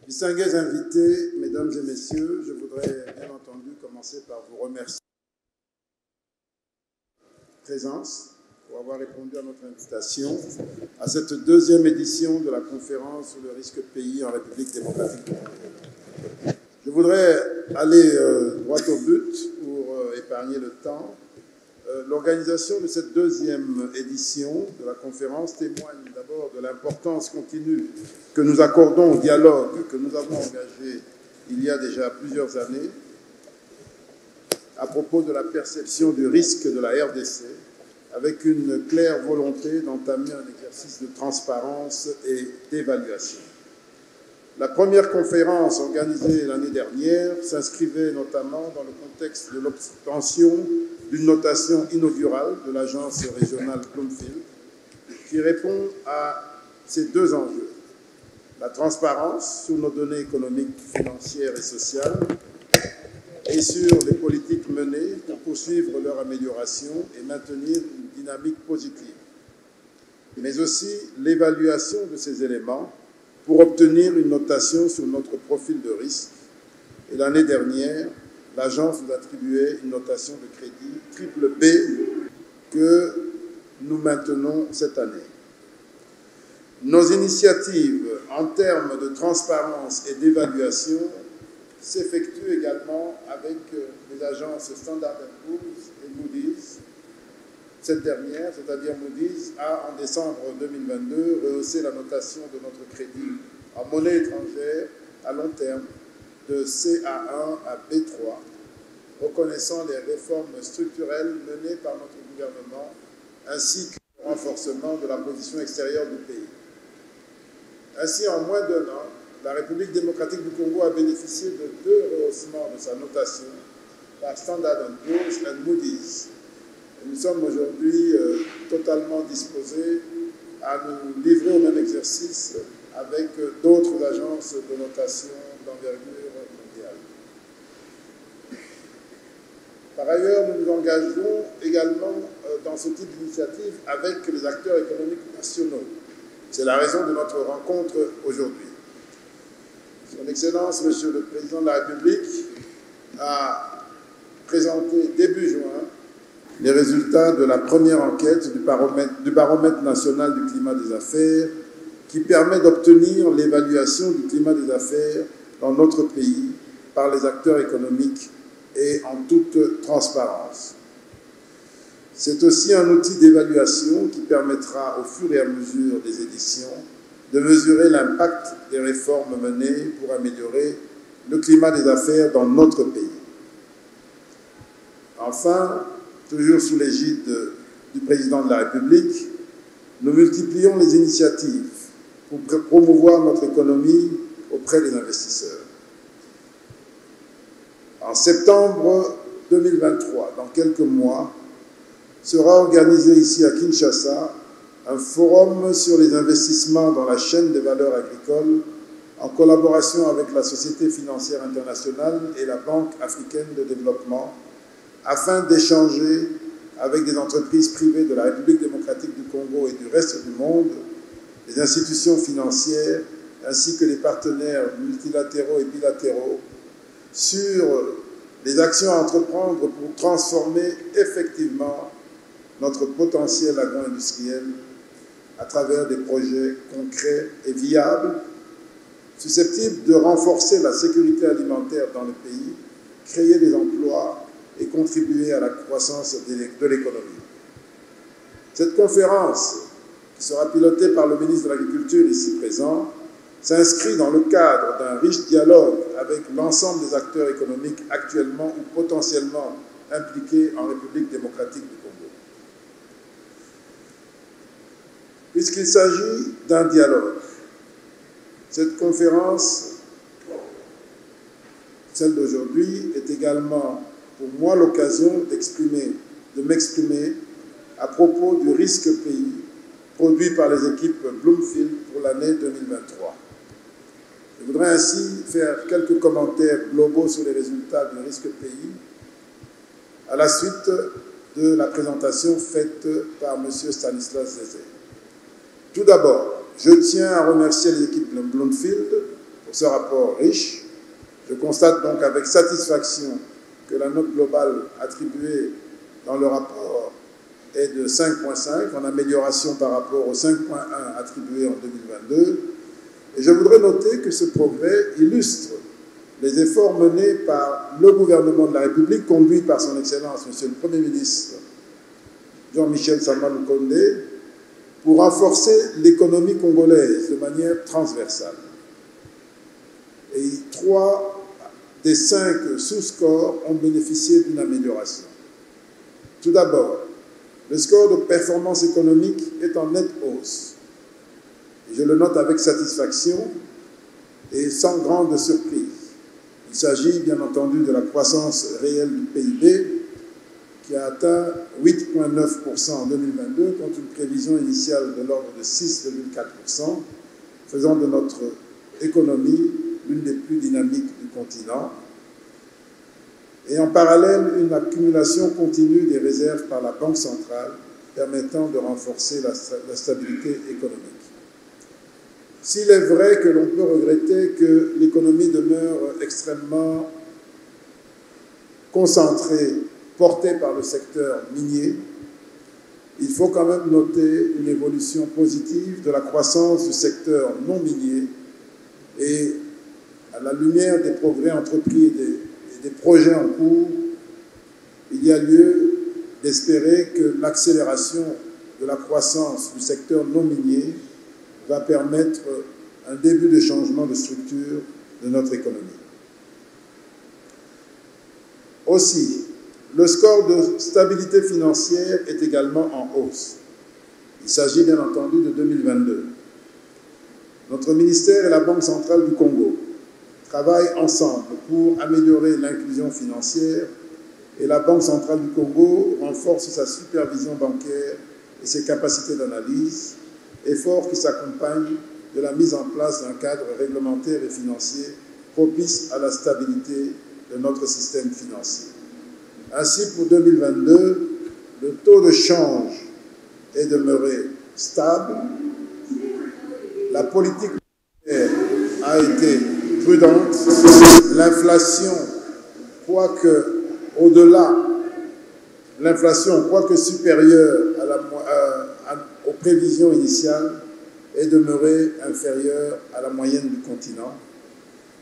Distingués invités, mesdames et messieurs, je voudrais bien entendu commencer par vous remercier de votre présence pour avoir répondu à notre invitation à cette deuxième édition de la conférence sur le risque pays en République démocratique du Congo. Je voudrais aller droit au but pour épargner le temps. L'organisation de cette deuxième édition de la conférence témoigne d'abord de l'importance continue que nous accordons au dialogue que nous avons engagé il y a déjà plusieurs années à propos de la perception du risque de la RDC, avec une claire volonté d'entamer un exercice de transparence et d'évaluation. La première conférence organisée l'année dernière s'inscrivait notamment dans le contexte de l'obtention d'une notation inaugurale de l'agence régionale Bloomfield qui répond à ces deux enjeux. La transparence sur nos données économiques, financières et sociales et sur les politiques menées pour poursuivre leur amélioration et maintenir une dynamique positive, mais aussi l'évaluation de ces éléments pour obtenir une notation sur notre profil de risque. Et l'année dernière, l'agence nous attribuait une notation de crédit triple B que nous maintenons cette année. Nos initiatives en termes de transparence et d'évaluation s'effectuent également avec les agences Standard & Poor's et Moody's. Cette dernière, c'est-à-dire Moody's, a en décembre 2022 rehaussé la notation de notre crédit en monnaie étrangère à long terme de CA1 à B3, reconnaissant les réformes structurelles menées par notre gouvernement ainsi que le renforcement de la position extérieure du pays. Ainsi, en moins d'un an, la République démocratique du Congo a bénéficié de 2 rehaussements de sa notation par Standard & Poor's et Moody's. Et nous sommes aujourd'hui totalement disposés à nous livrer au même exercice avec d'autres agences de notation d'envergure mondiale. Par ailleurs, nous nous engageons également dans ce type d'initiative avec les acteurs économiques nationaux. C'est la raison de notre rencontre aujourd'hui. Son Excellence, Monsieur le Président de la République, a présenté début juin les résultats de la première enquête du baromètre national du climat des affaires qui permet d'obtenir l'évaluation du climat des affaires dans notre pays par les acteurs économiques et en toute transparence. C'est aussi un outil d'évaluation qui permettra au fur et à mesure des éditions de mesurer l'impact des réformes menées pour améliorer le climat des affaires dans notre pays. Enfin, toujours sous l'égide du Président de la République, nous multiplions les initiatives pour promouvoir notre économie auprès des investisseurs. En septembre 2023, dans quelques mois, sera organisé ici à Kinshasa un forum sur les investissements dans la chaîne des valeurs agricoles en collaboration avec la Société financière internationale et la Banque africaine de développement afin d'échanger avec des entreprises privées de la République démocratique du Congo et du reste du monde, les institutions financières ainsi que les partenaires multilatéraux et bilatéraux sur les actions à entreprendre pour transformer effectivement notre potentiel agro-industriel à travers des projets concrets et viables, susceptibles de renforcer la sécurité alimentaire dans le pays, créer des emplois et contribuer à la croissance de l'économie. Cette conférence, qui sera pilotée par le ministre de l'Agriculture ici présent, s'inscrit dans le cadre d'un riche dialogue avec l'ensemble des acteurs économiques actuellement ou potentiellement impliqués en République démocratique du Congo. Puisqu'il s'agit d'un dialogue, cette conférence, celle d'aujourd'hui, est également pour moi l'occasion de m'exprimer à propos du risque pays produit par les équipes Bloomfield pour l'année 2023. Je voudrais ainsi faire quelques commentaires globaux sur les résultats du risque pays à la suite de la présentation faite par M. Stanislas Zézé. Tout d'abord, je tiens à remercier les équipes Bloomfield pour ce rapport riche. Je constate donc avec satisfaction que la note globale attribuée dans le rapport est de 5,5, en amélioration par rapport au 5,1 attribué en 2022. Et je voudrais noter que ce progrès illustre les efforts menés par le gouvernement de la République, conduit par son Excellence, Monsieur le Premier ministre Jean-Michel Sama Lukonde, pour renforcer l'économie congolaise de manière transversale. Et 3 des 5 sous-scores ont bénéficié d'une amélioration. Tout d'abord, le score de performance économique est en nette hausse. Je le note avec satisfaction et sans grande surprise. Il s'agit bien entendu de la croissance réelle du PIB qui a atteint 8,9% en 2022 contre une prévision initiale de l'ordre de 6,4%, faisant de notre économie l'une des plus dynamiques du continent. Et en parallèle, une accumulation continue des réserves par la Banque centrale permettant de renforcer la stabilité économique. S'il est vrai que l'on peut regretter que l'économie demeure extrêmement concentrée, portée par le secteur minier, il faut quand même noter une évolution positive de la croissance du secteur non minier et à la lumière des progrès entrepris et des projets en cours, il y a lieu d'espérer que l'accélération de la croissance du secteur non minier va permettre un début de changement de structure de notre économie. Aussi, le score de stabilité financière est également en hausse. Il s'agit bien entendu de 2022. Notre ministère et la Banque centrale du Congo travaillent ensemble pour améliorer l'inclusion financière et la Banque centrale du Congo renforce sa supervision bancaire et ses capacités d'analyse, effort qui s'accompagne de la mise en place d'un cadre réglementaire et financier propice à la stabilité de notre système financier. Ainsi, pour 2022, le taux de change est demeuré stable, la politique monétaire a été prudente, l'inflation, quoique supérieure aux prévisions initiales, est demeurée inférieure à la moyenne du continent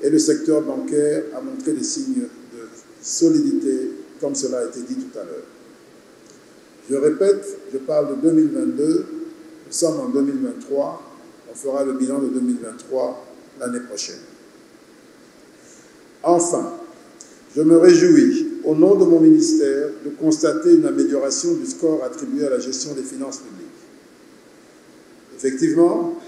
et le secteur bancaire a montré des signes de solidité, comme cela a été dit tout à l'heure. Je répète, je parle de 2022, nous sommes en 2023, on fera le bilan de 2023 l'année prochaine. Enfin, je me réjouis, au nom de mon ministère, de constater une amélioration du score attribué à la gestion des finances publiques. Effectivement,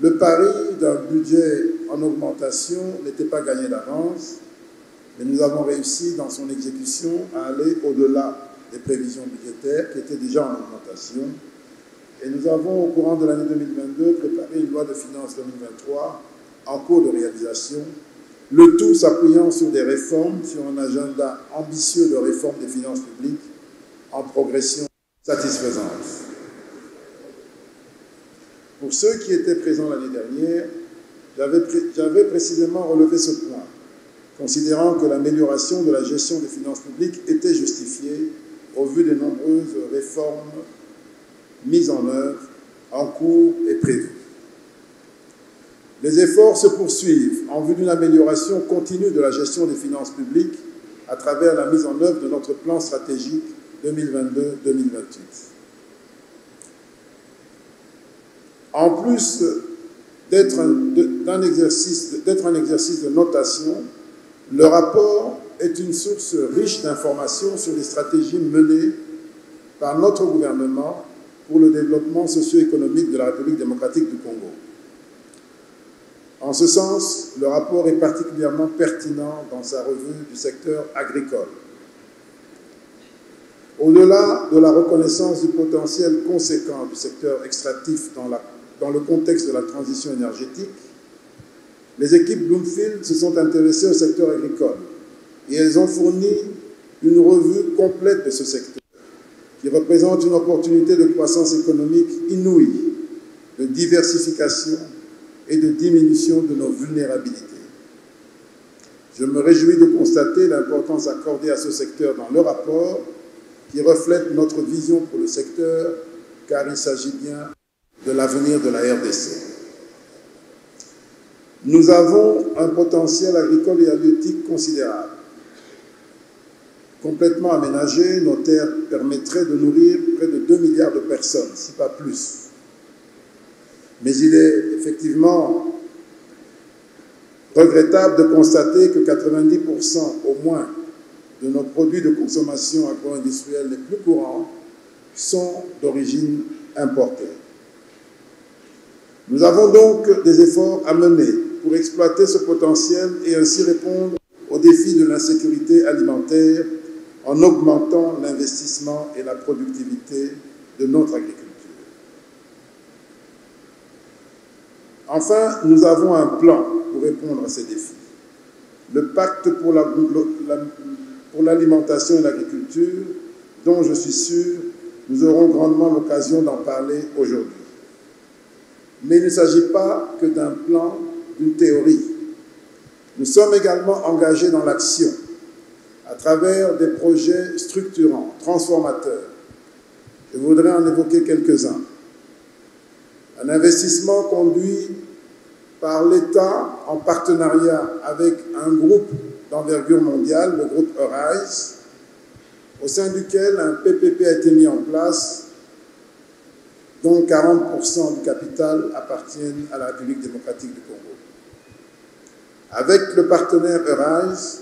le pari d'un budget en augmentation n'était pas gagné d'avance, mais nous avons réussi dans son exécution à aller au-delà des prévisions budgétaires qui étaient déjà en augmentation. Et nous avons, au courant de l'année 2022, préparé une loi de finances 2023 en cours de réalisation, le tout s'appuyant sur des réformes, sur un agenda ambitieux de réforme des finances publiques en progression satisfaisante. Pour ceux qui étaient présents l'année dernière, j'avais précisément relevé ce point, considérant que l'amélioration de la gestion des finances publiques était justifiée au vu des nombreuses réformes mises en œuvre, en cours et prévues. Les efforts se poursuivent en vue d'une amélioration continue de la gestion des finances publiques à travers la mise en œuvre de notre plan stratégique 2022-2028. En plus d'être un exercice de notation, le rapport est une source riche d'informations sur les stratégies menées par notre gouvernement pour le développement socio-économique de la République démocratique du Congo. En ce sens, le rapport est particulièrement pertinent dans sa revue du secteur agricole. Au-delà de la reconnaissance du potentiel conséquent du secteur extractif dans le contexte de la transition énergétique, les équipes Bloomfield se sont intéressées au secteur agricole et elles ont fourni une revue complète de ce secteur qui représente une opportunité de croissance économique inouïe, de diversification et de diminution de nos vulnérabilités. Je me réjouis de constater l'importance accordée à ce secteur dans le rapport qui reflète notre vision pour le secteur, car il s'agit bien de l'avenir de la RDC. Nous avons un potentiel agricole et halieutique considérable. Complètement aménagées, nos terres permettraient de nourrir près de 2 milliards de personnes, si pas plus. Mais il est effectivement regrettable de constater que 90% au moins de nos produits de consommation agro-industrielle les plus courants sont d'origine importée. Nous avons donc des efforts à mener pour exploiter ce potentiel et ainsi répondre aux défis de l'insécurité alimentaire en augmentant l'investissement et la productivité de notre agriculture. Enfin, nous avons un plan pour répondre à ces défis. Le pacte pour l'alimentation et l'agriculture, dont je suis sûr, nous aurons grandement l'occasion d'en parler aujourd'hui. Mais il ne s'agit pas que d'un plan, d'une théorie. Nous sommes également engagés dans l'action, à travers des projets structurants, transformateurs. Je voudrais en évoquer quelques-uns. Un investissement conduit par l'État en partenariat avec un groupe d'envergure mondiale, le groupe Arise, au sein duquel un PPP a été mis en place, dont 40% du capital appartiennent à la République démocratique du Congo. Avec le partenaire Arise,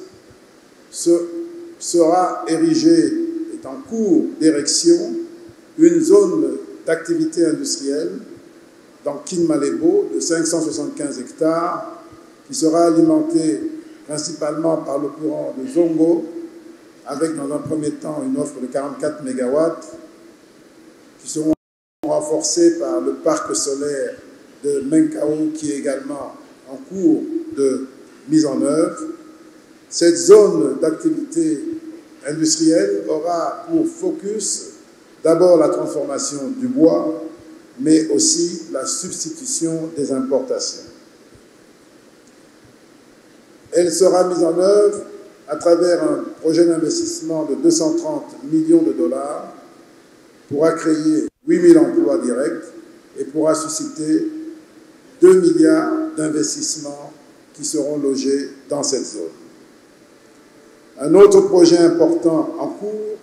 sera érigée, est en cours d'érection, une zone d'activité industrielle dans Kinmalebo de 575 hectares qui sera alimentée principalement par le courant de Zongo avec dans un premier temps une offre de 44 MW qui seront renforcées par le parc solaire de Menkao qui est également en cours de mise en œuvre. Cette zone d'activité industrielle aura pour focus d'abord la transformation du bois, mais aussi la substitution des importations. Elle sera mise en œuvre à travers un projet d'investissement de 230 millions de dollars, pourra créer 8 000 emplois directs et pourra susciter 2 milliards d'investissements qui seront logés dans cette zone. Un autre projet important en cours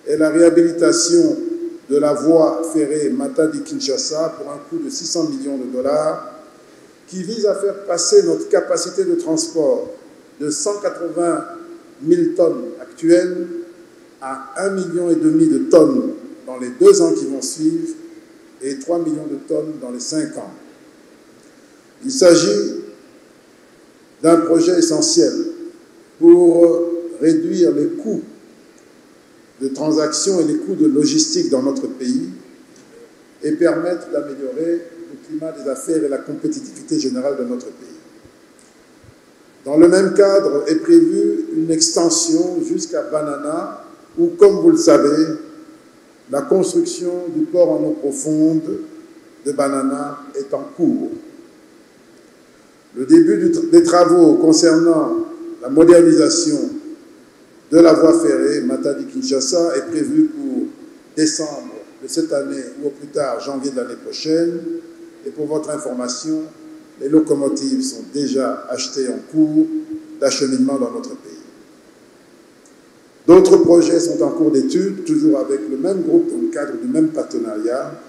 est la réhabilitation de la voie ferrée Matadi-Kinshasa pour un coût de 600 millions de dollars qui vise à faire passer notre capacité de transport de 180 000 tonnes actuelles à 1,5 million de tonnes dans les 2 ans qui vont suivre et 3 millions de tonnes dans les 5 ans. Il s'agit d'un projet essentiel pour réduire les coûts de transactions et les coûts de logistique dans notre pays et permettre d'améliorer le climat des affaires et la compétitivité générale de notre pays. Dans le même cadre est prévue une extension jusqu'à Banana où, comme vous le savez, la construction du port en eau profonde de Banana est en cours. Le début des travaux concernant la modernisation de la voie ferrée Matadi-Kinshasa est prévu pour décembre de cette année ou au plus tard janvier de l'année prochaine. Et pour votre information, les locomotives sont déjà achetées en cours d'acheminement dans notre pays. D'autres projets sont en cours d'étude, toujours avec le même groupe dans le cadre du même partenariat.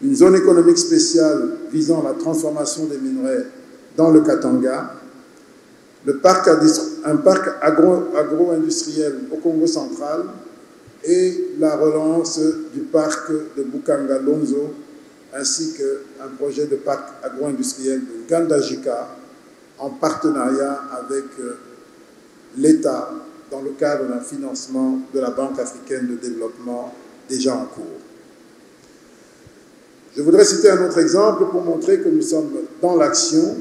Une zone économique spéciale visant la transformation des minerais dans le Katanga, un parc agro-industriel au Congo central et la relance du parc de Bukanga-Lonzo, ainsi qu'un projet de parc agro-industriel de Gandajika en partenariat avec l'État dans le cadre d'un financement de la Banque africaine de développement déjà en cours. Je voudrais citer un autre exemple pour montrer que nous sommes dans l'action.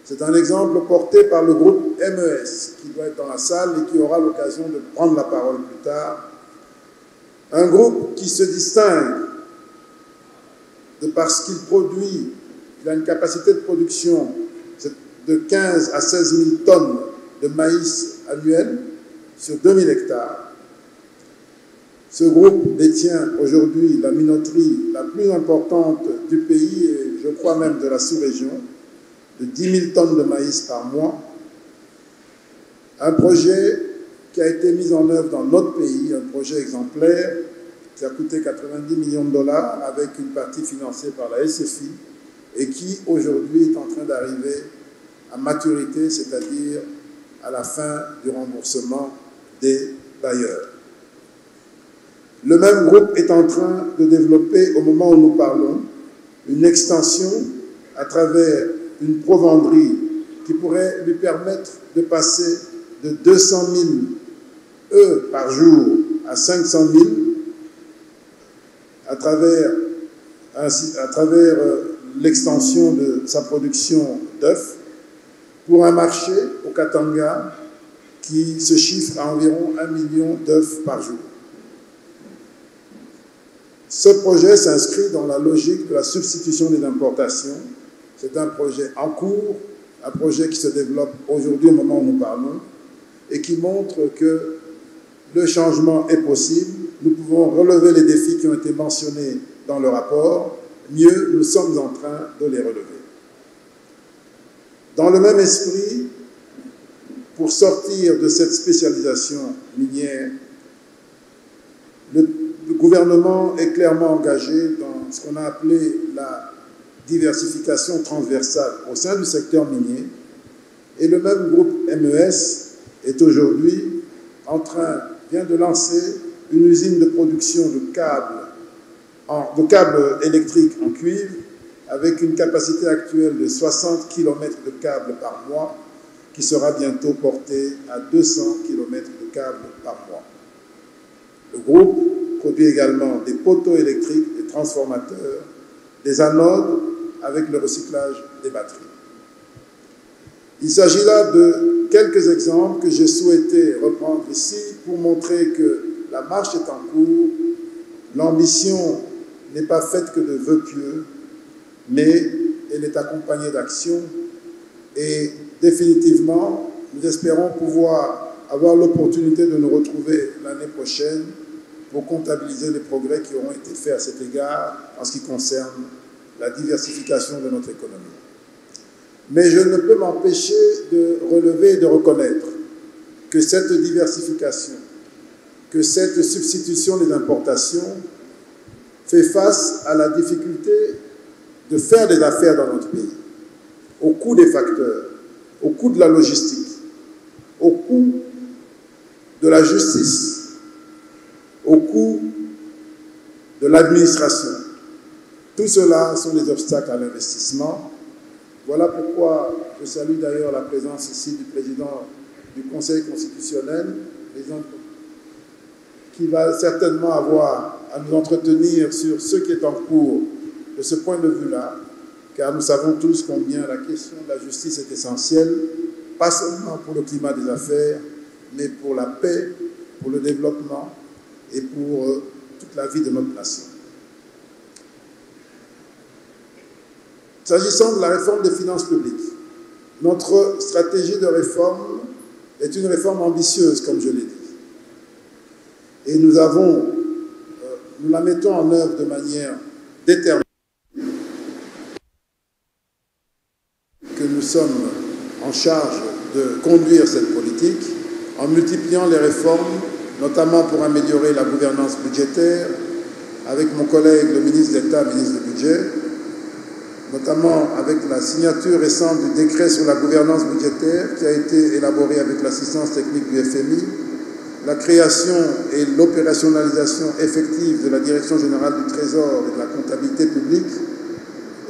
C'est un exemple porté par le groupe MES qui doit être dans la salle et qui aura l'occasion de prendre la parole plus tard. Un groupe qui se distingue de parce qu'il produit Il a une capacité de production de 15 à 16 000 tonnes de maïs annuel sur 2000 hectares. Ce groupe détient aujourd'hui la minoterie la plus importante du pays et je crois même de la sous-région, de 10 000 tonnes de maïs par mois. Un projet qui a été mis en œuvre dans notre pays, un projet exemplaire qui a coûté 90 millions de dollars avec une partie financée par la SFI et qui aujourd'hui est en train d'arriver à maturité, c'est-à-dire à la fin du remboursement des bailleurs. Le même groupe est en train de développer, au moment où nous parlons, une extension à travers une provenderie qui pourrait lui permettre de passer de 200 000 œufs par jour à 500 000 à travers l'extension de sa production d'œufs pour un marché au Katanga qui se chiffre à environ 1 million d'œufs par jour. Ce projet s'inscrit dans la logique de la substitution des importations. C'est un projet en cours, un projet qui se développe aujourd'hui au moment où nous parlons et qui montre que le changement est possible. Nous pouvons relever les défis qui ont été mentionnés dans le rapport. Mieux, nous sommes en train de les relever. Dans le même esprit, pour sortir de cette spécialisation minière, le gouvernement est clairement engagé dans ce qu'on a appelé la diversification transversale au sein du secteur minier. Et le même groupe MES est aujourd'hui vient de lancer une usine de production de câbles électriques en cuivre avec une capacité actuelle de 60 km de câbles par mois qui sera bientôt portée à 200 km de câbles par mois. Le groupe produit également des poteaux électriques, des transformateurs, des anodes avec le recyclage des batteries. Il s'agit là de quelques exemples que j'ai souhaité reprendre ici pour montrer que la marche est en cours, l'ambition n'est pas faite que de vœux pieux, mais elle est accompagnée d'actions et définitivement, nous espérons pouvoir avoir l'opportunité de nous retrouver l'année prochaine pour comptabiliser les progrès qui auront été faits à cet égard en ce qui concerne la diversification de notre économie. Mais je ne peux m'empêcher de relever et de reconnaître que cette diversification, que cette substitution des importations fait face à la difficulté de faire des affaires dans notre pays, au coût des facteurs, au coût de la logistique, au coût de la justice, au coût de l'administration. Tout cela sont des obstacles à l'investissement. Voilà pourquoi je salue d'ailleurs la présence ici du président du Conseil constitutionnel, qui va certainement avoir à nous entretenir sur ce qui est en cours de ce point de vue-là, car nous savons tous combien la question de la justice est essentielle, pas seulement pour le climat des affaires, mais pour la paix, pour le développement et pour toute la vie de notre nation. S'agissant de la réforme des finances publiques, notre stratégie de réforme est une réforme ambitieuse, comme je l'ai dit. Et nous la mettons en œuvre de manière déterminée. Que nous sommes en charge de conduire cette politique en multipliant les réformes, notamment pour améliorer la gouvernance budgétaire, avec mon collègue le ministre d'État, ministre du Budget, notamment avec la signature récente du décret sur la gouvernance budgétaire qui a été élaboré avec l'assistance technique du FMI, la création et l'opérationnalisation effective de la Direction générale du Trésor et de la comptabilité publique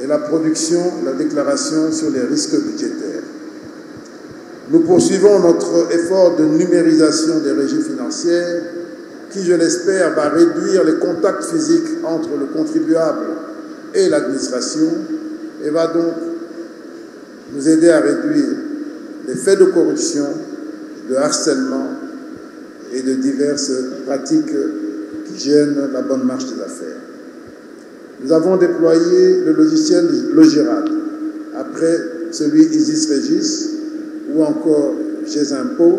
et la production, la déclaration sur les risques budgétaires. Nous poursuivons notre effort de numérisation des régies financières qui, je l'espère, va réduire les contacts physiques entre le contribuable et l'administration et va donc nous aider à réduire les faits de corruption, de harcèlement et de diverses pratiques qui gênent la bonne marche des affaires. Nous avons déployé le logiciel Logirad après celui Isis Régis ou encore Gésimpo.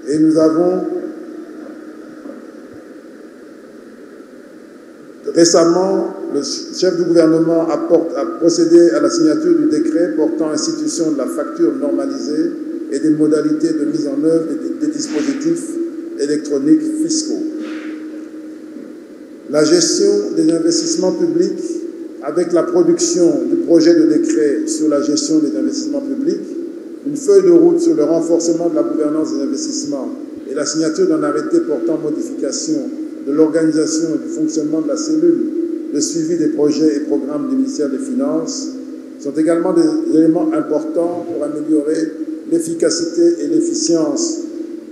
Et nous avons récemment, le chef du gouvernement a procédé à la signature du décret portant institution de la facture normalisée et des modalités de mise en œuvre des dispositifs électroniques fiscaux. La gestion des investissements publics avec la production du projet de décret sur la gestion des investissements publics, une feuille de route sur le renforcement de la gouvernance des investissements et la signature d'un arrêté portant modification de l'organisation et du fonctionnement de la cellule de suivi des projets et programmes du ministère des Finances sont également des éléments importants pour améliorer l'efficacité et l'efficience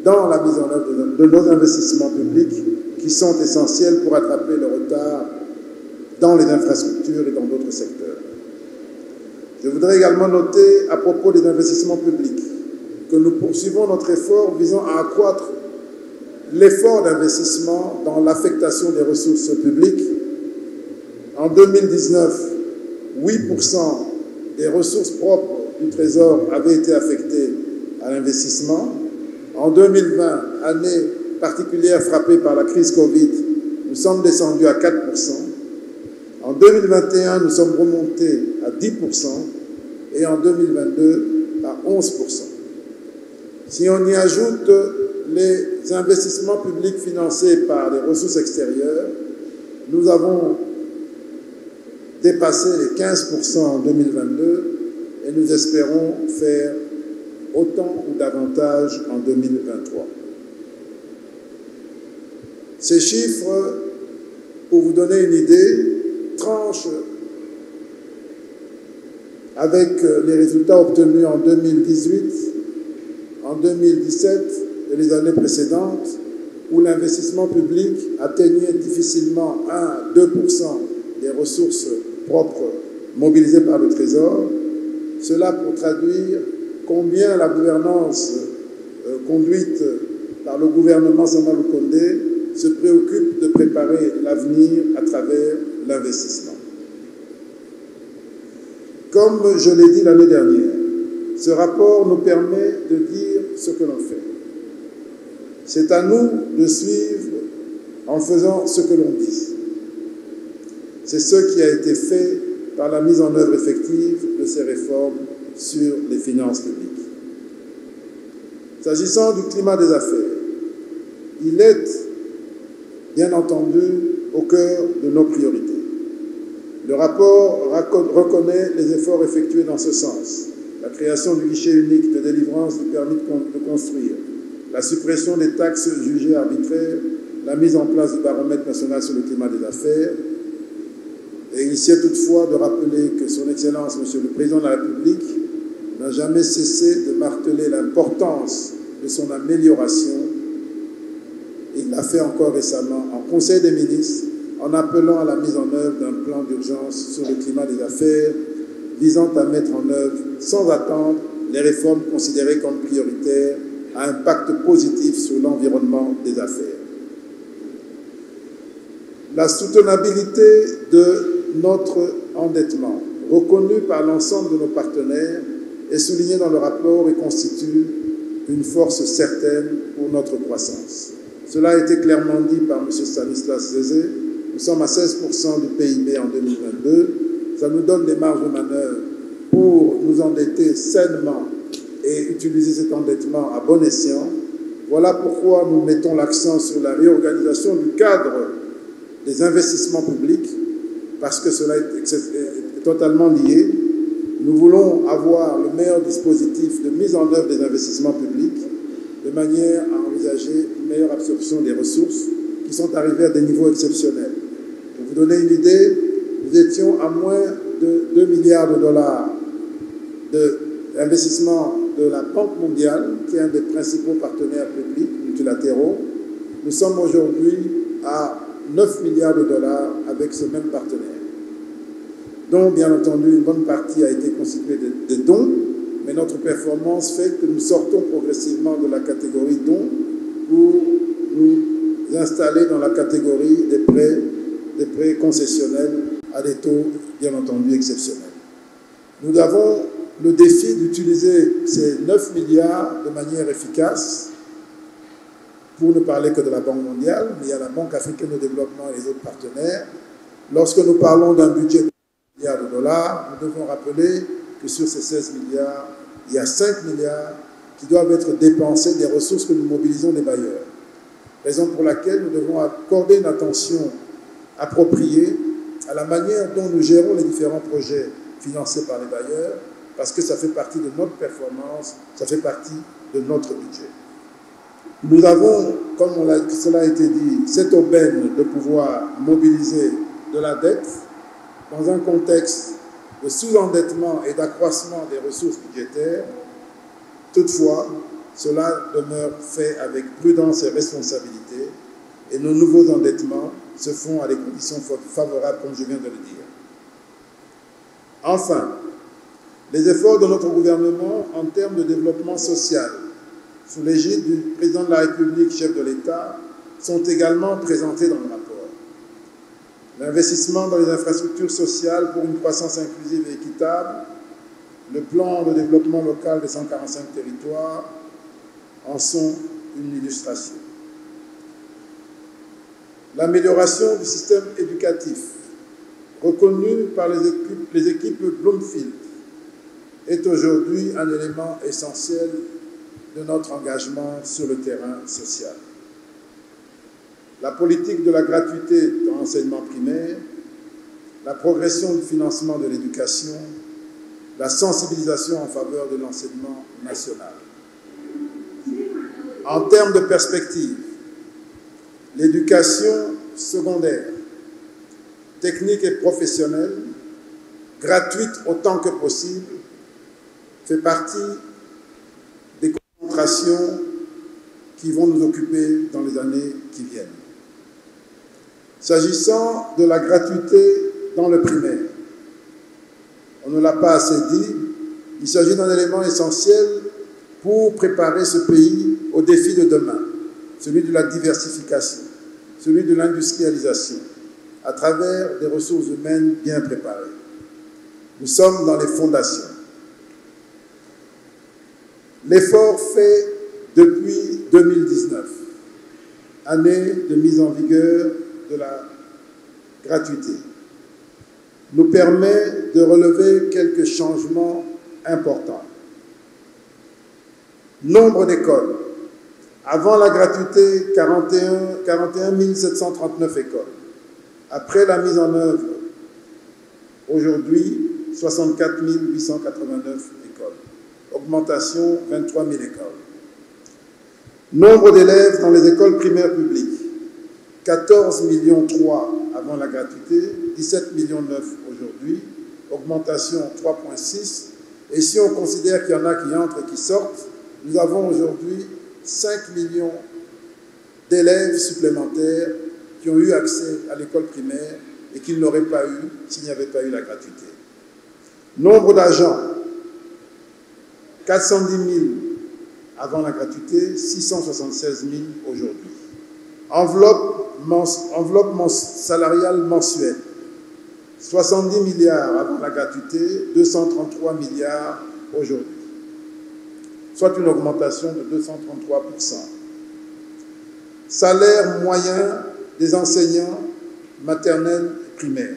dans la mise en œuvre de nos investissements publics qui sont essentiels pour attraper le retard dans les infrastructures et dans d'autres secteurs. Je voudrais également noter à propos des investissements publics que nous poursuivons notre effort visant à accroître l'effort d'investissement dans l'affectation des ressources publiques. En 2019, 8% des ressources propres du Trésor avaient été affectées à l'investissement. En 2020, année particulière frappée par la crise Covid, nous sommes descendus à 4%. En 2021, nous sommes remontés à 10% et en 2022 à 11%. Si on y ajoute les investissements publics financés par les ressources extérieures, nous avons dépassé les 15% en 2022 et nous espérons faire autant ou davantage en 2023. Ces chiffres, pour vous donner une idée, tranchent avec les résultats obtenus en 2018, en 2017 et les années précédentes, où l'investissement public atteignait difficilement 1 à 2% des ressources propres mobilisées par le Trésor. Cela pour traduire combien la gouvernance conduite par le gouvernement Sama Lukonde se préoccupe de préparer l'avenir à travers l'investissement. Comme je l'ai dit l'année dernière, ce rapport nous permet de dire ce que l'on fait. C'est à nous de suivre en faisant ce que l'on dit. C'est ce qui a été fait par la mise en œuvre effective de ces réformes sur les finances publiques. S'agissant du climat des affaires, il est bien entendu au cœur de nos priorités. Le rapport reconnaît les efforts effectués dans ce sens. La création du guichet unique de délivrance du permis de construire, la suppression des taxes jugées arbitraires, la mise en place du baromètre national sur le climat des affaires. Et il s'est toutefois de rappeler que Son Excellence, Monsieur le Président de la République, n'a jamais cessé de marteler l'importance de son amélioration. Il l'a fait encore récemment en Conseil des ministres, en appelant à la mise en œuvre d'un plan d'urgence sur le climat des affaires, visant à mettre en œuvre, sans attendre, les réformes considérées comme prioritaires à impact positif sur l'environnement des affaires. La soutenabilité de notre endettement, reconnue par l'ensemble de nos partenaires, est soulignée dans le rapport et constitue une force certaine pour notre croissance. Cela a été clairement dit par M. Stanislas Zézé. Nous sommes à 16% du PIB en 2022. Ça nous donne des marges de manœuvre pour nous endetter sainement et utiliser cet endettement à bon escient. Voilà pourquoi nous mettons l'accent sur la réorganisation du cadre des investissements publics, parce que cela est totalement lié. Nous voulons avoir le meilleur dispositif de mise en œuvre des investissements publics, de manière à envisager une meilleure absorption des ressources qui sont arrivées à des niveaux exceptionnels. Pour vous donner une idée, nous étions à moins de 2 milliards de dollars d'investissement de la Banque mondiale, qui est un des principaux partenaires publics multilatéraux. Nous sommes aujourd'hui à 9 milliards de dollars avec ce même partenaire. Donc, bien entendu, une bonne partie a été constituée de dons, mais notre performance fait que nous sortons progressivement de la catégorie dons pour nous installer dans la catégorie des prêts concessionnels à des taux, bien entendu, exceptionnels. Nous avons le défi d'utiliser ces 9 milliards de manière efficace, pour ne parler que de la Banque mondiale, mais il y a la Banque africaine de développement et les autres partenaires. Lorsque nous parlons d'un budget de milliards de dollars, nous devons rappeler que sur ces 16 milliards, il y a 5 milliards qui doivent être dépensés des ressources que nous mobilisons des bailleurs. Raison pour laquelle nous devons accorder une attention appropriée à la manière dont nous gérons les différents projets financés par les bailleurs, parce que ça fait partie de notre performance, ça fait partie de notre budget. Nous avons, comme cela a été dit, cette aubaine de pouvoir mobiliser de la dette dans un contexte de sous-endettement et d'accroissement des ressources budgétaires. Toutefois, cela demeure fait avec prudence et responsabilité et nos nouveaux endettements se font à des conditions favorables, comme je viens de le dire. Enfin, les efforts de notre gouvernement en termes de développement social, sous l'égide du président de la République, chef de l'État, sont également présentés dans le rapport. L'investissement dans les infrastructures sociales pour une croissance inclusive et équitable, le plan de développement local des 145 territoires en sont une illustration. L'amélioration du système éducatif, reconnue par les équipes Bloomfield, est aujourd'hui un élément essentiel de notre engagement sur le terrain social. La politique de la gratuité dans l'enseignement primaire, la progression du financement de l'éducation, la sensibilisation en faveur de l'enseignement national. En termes de perspective, l'éducation secondaire, technique et professionnelle, gratuite autant que possible, fait partie des concentrations qui vont nous occuper dans les années qui viennent. S'agissant de la gratuité dans le primaire, on ne l'a pas assez dit, il s'agit d'un élément essentiel pour préparer ce pays au défi de demain, celui de la diversification, celui de l'industrialisation, à travers des ressources humaines bien préparées. Nous sommes dans les fondations. L'effort fait depuis 2019, année de mise en vigueur de la gratuité, nous permet de relever quelques changements importants. Nombre d'écoles. Avant la gratuité, 41 739 écoles. Après la mise en œuvre, aujourd'hui, 64 889 écoles. Augmentation, 23 000 écoles. Nombre d'élèves dans les écoles primaires publiques. 14,3 millions avant la gratuité, 17,9 millions aujourd'hui, augmentation 3,6. Et si on considère qu'il y en a qui entrent et qui sortent, nous avons aujourd'hui 5 millions d'élèves supplémentaires qui ont eu accès à l'école primaire et qu'ils n'auraient pas eu s'il n'y avait pas eu la gratuité. Nombre d'agents, 410 000 avant la gratuité, 676 000 aujourd'hui. Enveloppe salariale mensuelle, 70 milliards avant la gratuité, 233 milliards aujourd'hui, soit une augmentation de 233%. Salaire moyen des enseignants maternels et primaires.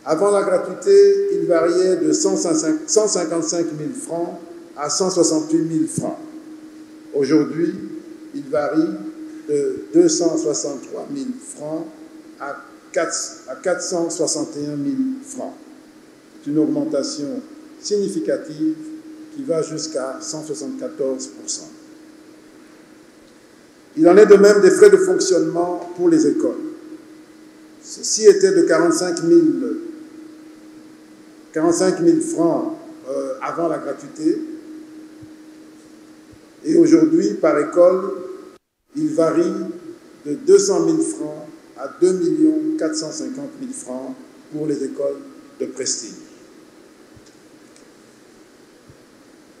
Avant la gratuité, il variait de 155 000 francs à 168 000 francs. Aujourd'hui, il varie de 263 000 francs à 461 000 francs. C'est une augmentation significative qui va jusqu'à 174%. Il en est de même des frais de fonctionnement pour les écoles. Ceci était de 45 000 francs avant la gratuité. Et aujourd'hui, par école, il varie de 200 000 francs à 2 450 000 francs pour les écoles de prestige.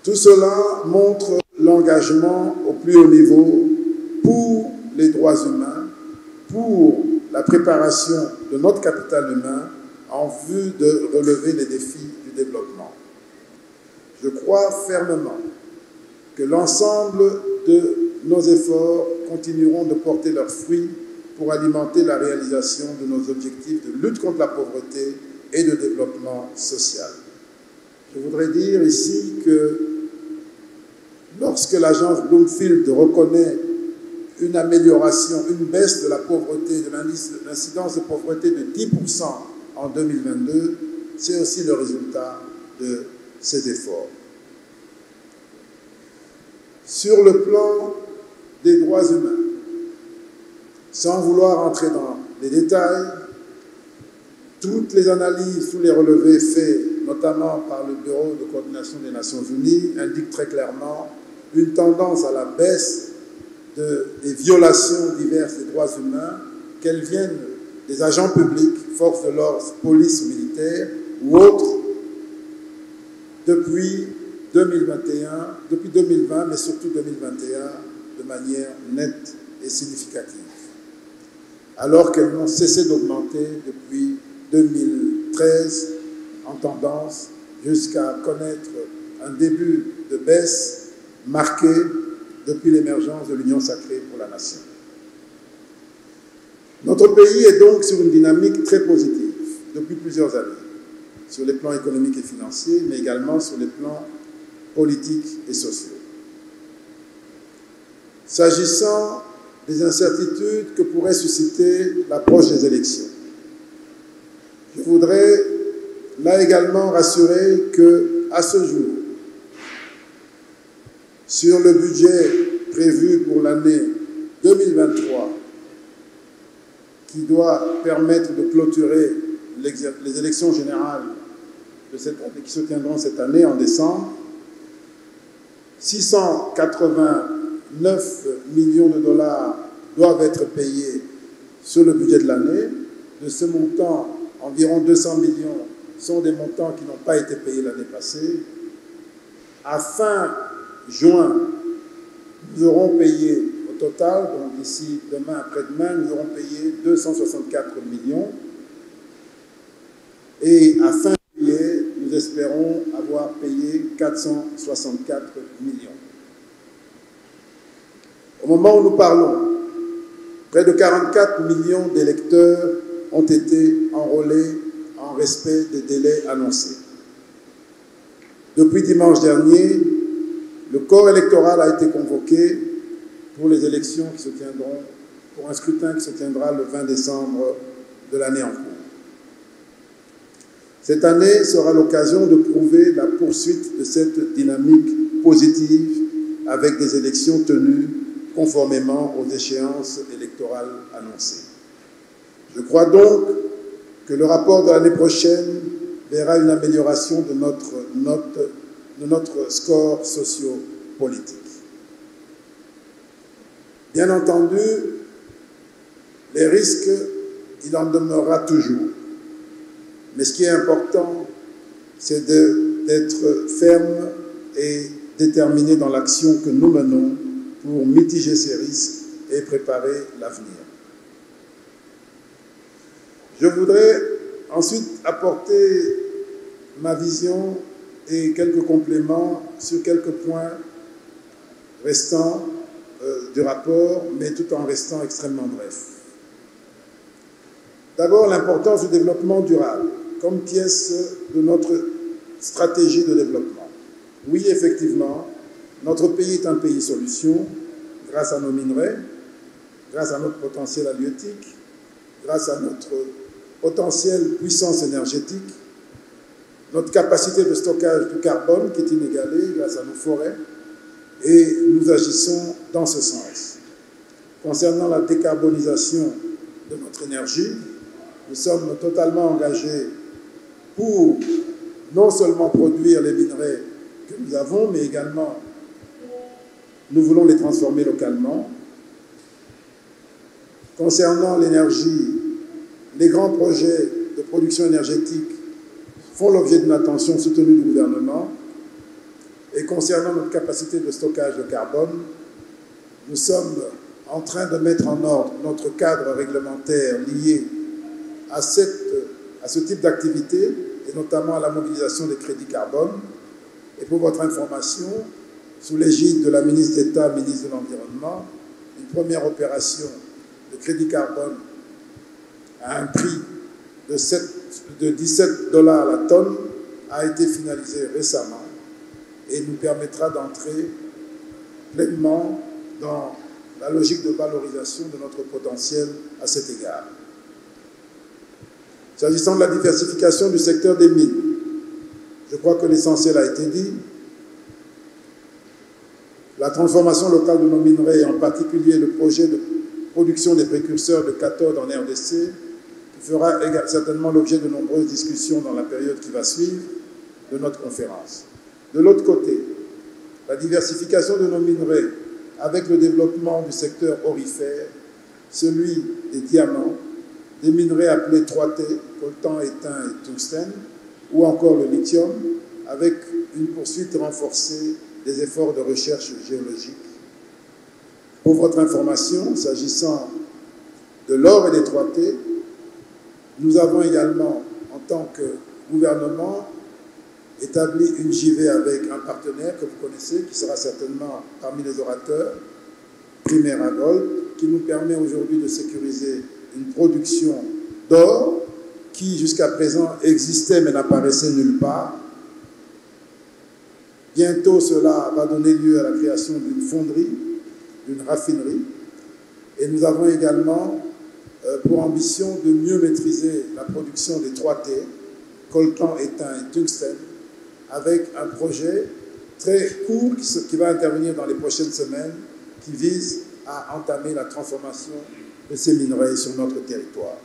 Tout cela montre l'engagement au plus haut niveau pour les droits humains, pour la préparation de notre capital humain en vue de relever les défis du du développement. Je crois fermement que l'ensemble de nos efforts continueront de porter leurs fruits pour alimenter la réalisation de nos objectifs de lutte contre la pauvreté et de développement social. Je voudrais dire ici que lorsque l'agence Bloomfield reconnaît une amélioration, une baisse de la pauvreté, de l'incidence de pauvreté de 10% en 2022, c'est aussi le résultat de ces efforts. Sur le plan des droits humains, sans vouloir entrer dans les détails, toutes les analyses, tous les relevés faits, notamment par le Bureau de coordination des Nations Unies, indiquent très clairement une tendance à la baisse des violations diverses des droits humains, qu'elles viennent des agents publics, forces de l'ordre, police ou militaires, ou autres, depuis 2020, mais surtout 2021, de manière nette et significative, alors qu'elles n'ont cessé d'augmenter depuis 2013 en tendance jusqu'à connaître un début de baisse marqué depuis l'émergence de l'Union sacrée pour la nation. Notre pays est donc sur une dynamique très positive depuis plusieurs années, sur les plans économiques et financiers, mais également sur les plans politiques et sociaux. S'agissant des incertitudes que pourrait susciter l'approche des élections, je voudrais là également rassurer qu'à ce jour, sur le budget prévu pour l'année 2023, qui doit permettre de clôturer les élections générales de cette année, qui se tiendront cette année en décembre, 689 millions de dollars doivent être payés sur le budget de l'année. De ce montant, environ 200 millions sont des montants qui n'ont pas été payés l'année passée. À fin juin, nous aurons payé au total, donc d'ici demain, après-demain, nous aurons payé 264 millions. Et à fin juillet, nous espérons avoir payé 464 millions. Au moment où nous parlons, près de 44 millions d'électeurs ont été enrôlés en respect des délais annoncés. Depuis dimanche dernier, le corps électoral a été convoqué pour les élections qui se tiendront, pour un scrutin qui se tiendra le 20 décembre de l'année en cours. Cette année sera l'occasion de prouver la poursuite de cette dynamique positive avec des élections tenues conformément aux échéances électorales annoncées. Je crois donc que le rapport de l'année prochaine verra une amélioration de notre score socio-politique. Bien entendu, les risques, il en demeurera toujours. Mais ce qui est important, c'est d'être ferme et déterminé dans l'action que nous menons pour mitiger ces risques et préparer l'avenir. Je voudrais ensuite apporter ma vision et quelques compléments sur quelques points restants du rapport, mais tout en restant extrêmement bref. D'abord, l'importance du développement durable comme pièce de notre stratégie de développement. Oui, effectivement, notre pays est un pays solution grâce à nos minerais, grâce à notre potentiel halieutique, grâce à notre potentielle puissance énergétique, notre capacité de stockage du carbone qui est inégalée grâce à nos forêts, et nous agissons dans ce sens. Concernant la décarbonisation de notre énergie, nous sommes totalement engagés pour non seulement produire les minerais que nous avons, mais également nous voulons les transformer localement. Concernant l'énergie, les grands projets de production énergétique font l'objet d'une attention soutenue du gouvernement. Et concernant notre capacité de stockage de carbone, nous sommes en train de mettre en ordre notre cadre réglementaire lié à ce type d'activité et notamment à la mobilisation des crédits carbone. Et pour votre information, sous l'égide de la ministre d'État, ministre de l'Environnement, une première opération de crédit carbone à un prix de 17 $ la tonne a été finalisée récemment et nous permettra d'entrer pleinement dans la logique de valorisation de notre potentiel à cet égard. S'agissant de la diversification du secteur des mines, je crois que l'essentiel a été dit. La transformation locale de nos minerais, en particulier le projet de production des précurseurs de cathode en RDC, qui fera certainement l'objet de nombreuses discussions dans la période qui va suivre de notre conférence. De l'autre côté, la diversification de nos minerais avec le développement du secteur aurifère, celui des diamants, des minerais appelés 3T, coltan, étain et tungstène, ou encore le lithium, avec une poursuite renforcée des efforts de recherche géologique. Pour votre information, s'agissant de l'or et des 3T, nous avons également, en tant que gouvernement, établi une JV avec un partenaire que vous connaissez, qui sera certainement parmi les orateurs, Primera Gold, qui nous permet aujourd'hui de sécuriser une production d'or qui, jusqu'à présent, existait mais n'apparaissait nulle part. Bientôt, cela va donner lieu à la création d'une fonderie, d'une raffinerie. Et nous avons également pour ambition de mieux maîtriser la production des 3T, coltan, étain et tungstène, avec un projet très court qui va intervenir dans les prochaines semaines, qui vise à entamer la transformation de ces minerais sur notre territoire.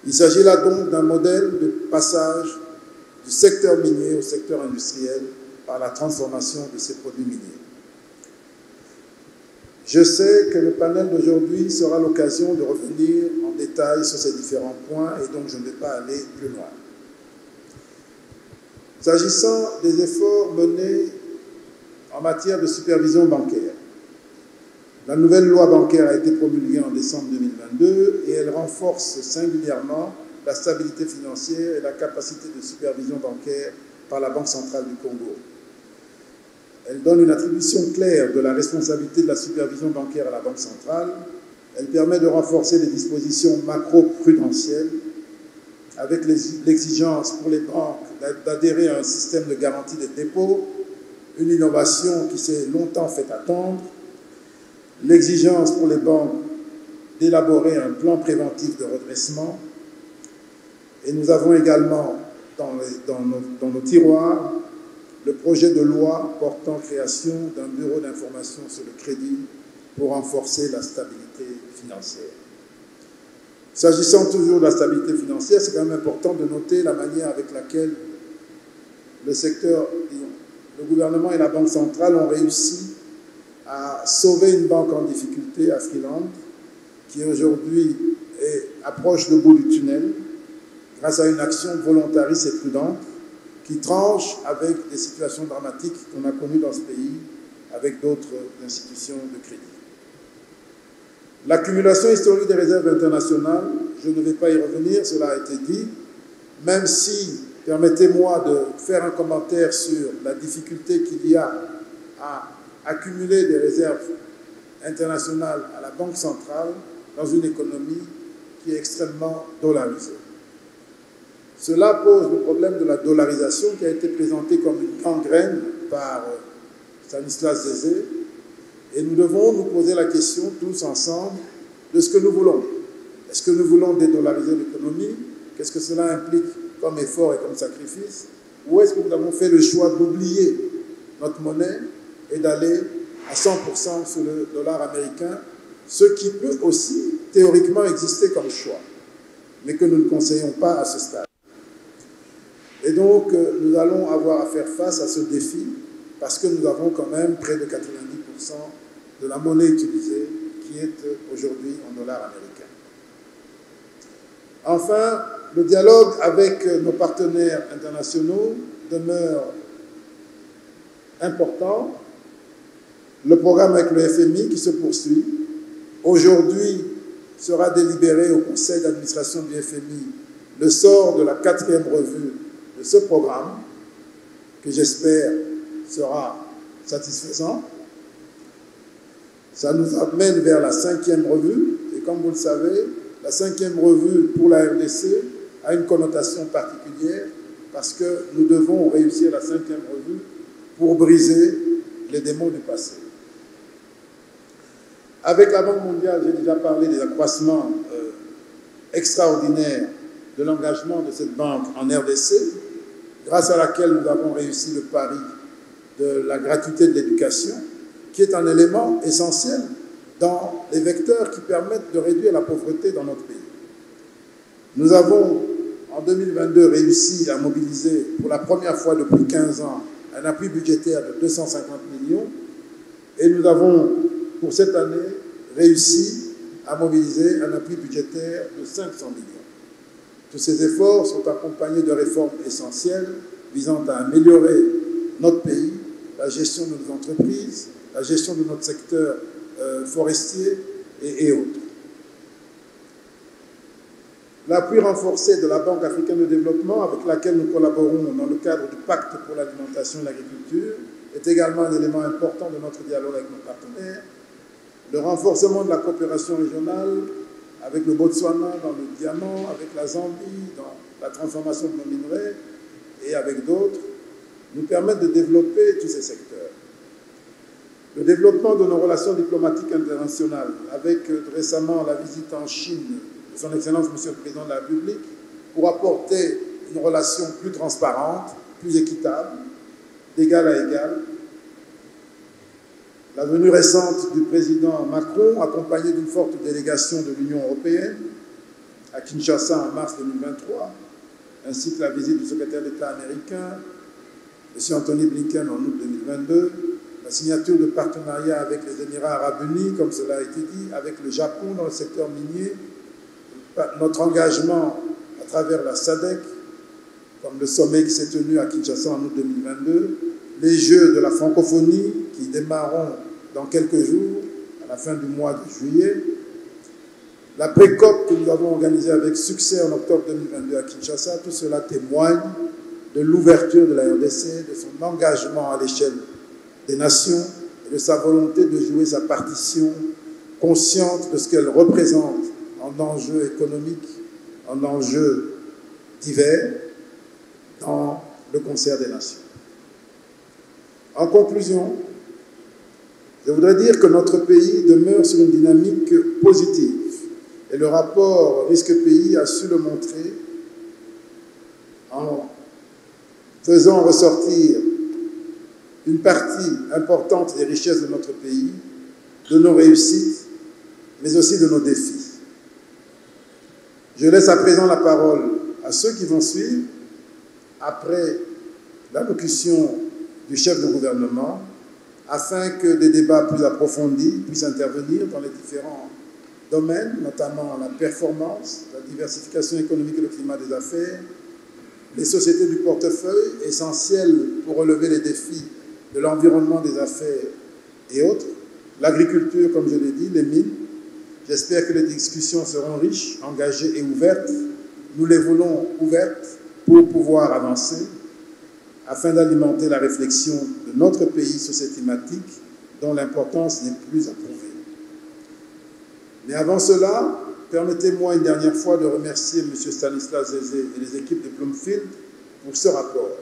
Il s'agit là donc d'un modèle de passage du secteur minier au secteur industriel par la transformation de ces produits miniers. Je sais que le panel d'aujourd'hui sera l'occasion de revenir en détail sur ces différents points et donc je ne vais pas aller plus loin. S'agissant des efforts menés en matière de supervision bancaire, la nouvelle loi bancaire a été promulguée en décembre 2022 et elle renforce singulièrement la stabilité financière et la capacité de supervision bancaire par la Banque centrale du Congo. Elle donne une attribution claire de la responsabilité de la supervision bancaire à la Banque centrale. Elle permet de renforcer les dispositions macro-prudentielles avec l'exigence pour les banques d'adhérer à un système de garantie des dépôts, une innovation qui s'est longtemps fait attendre, l'exigence pour les banques d'élaborer un plan préventif de redressement, et nous avons également dans nos tiroirs le projet de loi portant création d'un bureau d'information sur le crédit pour renforcer la stabilité financière. S'agissant toujours de la stabilité financière, c'est quand même important de noter la manière avec laquelle le gouvernement et la Banque centrale ont réussi à sauver une banque en difficulté, Afriland, qui aujourd'hui approche le bout du tunnel grâce à une action volontariste et prudente qui tranche avec des situations dramatiques qu'on a connues dans ce pays avec d'autres institutions de crédit. L'accumulation historique des réserves internationales, je ne vais pas y revenir, cela a été dit, même si, permettez-moi de faire un commentaire sur la difficulté qu'il y a à accumuler des réserves internationales à la Banque centrale dans une économie qui est extrêmement dollarisée. Cela pose le problème de la dollarisation qui a été présentée comme une gangrène par Stanislas Zézé. Et nous devons nous poser la question tous ensemble de ce que nous voulons. Est-ce que nous voulons dédollariser l'économie? Qu'est-ce que cela implique comme effort et comme sacrifice? Ou est-ce que nous avons fait le choix d'oublier notre monnaie et d'aller à 100% sur le dollar américain, ce qui peut aussi théoriquement exister comme choix, mais que nous ne conseillons pas à ce stade. Et donc, nous allons avoir à faire face à ce défi parce que nous avons quand même près de 90% de la monnaie utilisée qui est aujourd'hui en dollars américains. Enfin, le dialogue avec nos partenaires internationaux demeure important. Le programme avec le FMI qui se poursuit. Aujourd'hui sera délibéré au conseil d'administration du FMI le sort de la 4e revue de ce programme, que j'espère sera satisfaisant. Ça nous amène vers la 5e revue, et comme vous le savez, la 5e revue pour la RDC a une connotation particulière parce que nous devons réussir la 5e revue pour briser les démons du passé. Avec la Banque mondiale, j'ai déjà parlé des accroissements extraordinaires de l'engagement de cette banque en RDC, grâce à laquelle nous avons réussi le pari de la gratuité de l'éducation, qui est un élément essentiel dans les vecteurs qui permettent de réduire la pauvreté dans notre pays. Nous avons, en 2022, réussi à mobiliser pour la première fois depuis 15 ans un appui budgétaire de 250 millions et nous avons, pour cette année, réussi à mobiliser un appui budgétaire de 500 millions. Tous ces efforts sont accompagnés de réformes essentielles visant à améliorer notre pays, la gestion de nos entreprises, la gestion de notre secteur forestier et autres. L'appui renforcé de la Banque africaine de développement, avec laquelle nous collaborons dans le cadre du pacte pour l'alimentation et l'agriculture, est également un élément important de notre dialogue avec nos partenaires. Le renforcement de la coopération régionale avec le Botswana dans le diamant, avec la Zambie dans la transformation de nos minerais et avec d'autres, nous permettent de développer tous ces secteurs. Le développement de nos relations diplomatiques internationales, avec récemment la visite en Chine de son Excellence Monsieur le Président de la République, pour apporter une relation plus transparente, plus équitable, d'égal à égal. La venue récente du président Macron, accompagnée d'une forte délégation de l'Union européenne à Kinshasa en mars 2023, ainsi que la visite du secrétaire d'État américain, M. Anthony Blinken en août 2022, la signature de partenariats avec les Émirats arabes unis, comme cela a été dit, avec le Japon dans le secteur minier, notre engagement à travers la SADC, comme le sommet qui s'est tenu à Kinshasa en août 2022, les Jeux de la francophonie qui démarreront dans quelques jours, à la fin du mois de juillet, la pré-COP que nous avons organisée avec succès en octobre 2022 à Kinshasa, tout cela témoigne de l'ouverture de la RDC, de son engagement à l'échelle des nations et de sa volonté de jouer sa partition consciente de ce qu'elle représente en enjeux économiques, en enjeux divers, dans le concert des nations. En conclusion, je voudrais dire que notre pays demeure sur une dynamique positive et le rapport risque-pays a su le montrer en faisant ressortir une partie importante des richesses de notre pays, de nos réussites, mais aussi de nos défis. Je laisse à présent la parole à ceux qui vont suivre après l'allocution du chef de gouvernement, afin que des débats plus approfondis puissent intervenir dans les différents domaines, notamment la performance, la diversification économique et le climat des affaires, les sociétés du portefeuille, essentielles pour relever les défis de l'environnement des affaires et autres, l'agriculture, comme je l'ai dit, les mines. J'espère que les discussions seront riches, engagées et ouvertes. Nous les voulons ouvertes pour pouvoir avancer, afin d'alimenter la réflexion de notre pays sur ces thématiques dont l'importance n'est plus à prouver. Mais avant cela, permettez-moi une dernière fois de remercier M. Stanislas Zézé et les équipes de Bloomfield pour ce rapport.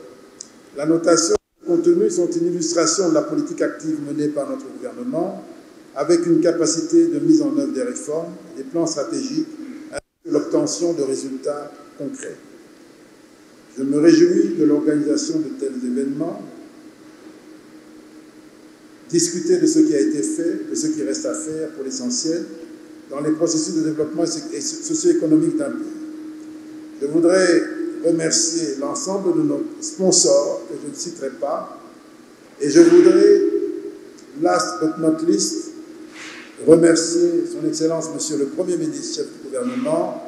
La notation et le contenu sont une illustration de la politique active menée par notre gouvernement, avec une capacité de mise en œuvre des réformes, des plans stratégiques, ainsi que l'obtention de résultats concrets. Je me réjouis de l'organisation de tels événements, discuter de ce qui a été fait, de ce qui reste à faire pour l'essentiel, dans les processus de développement socio-économique d'un pays. Je voudrais remercier l'ensemble de nos sponsors, que je ne citerai pas, et je voudrais, last but not least, remercier son Excellence, Monsieur le Premier ministre, chef du gouvernement,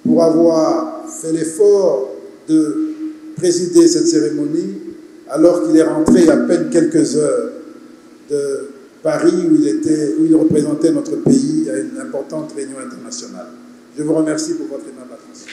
pour avoir fait l'effort de présider cette cérémonie alors qu'il est rentré il y a à peine quelques heures de Paris où il représentait notre pays à une importante réunion internationale. Je vous remercie pour votre aimable attention.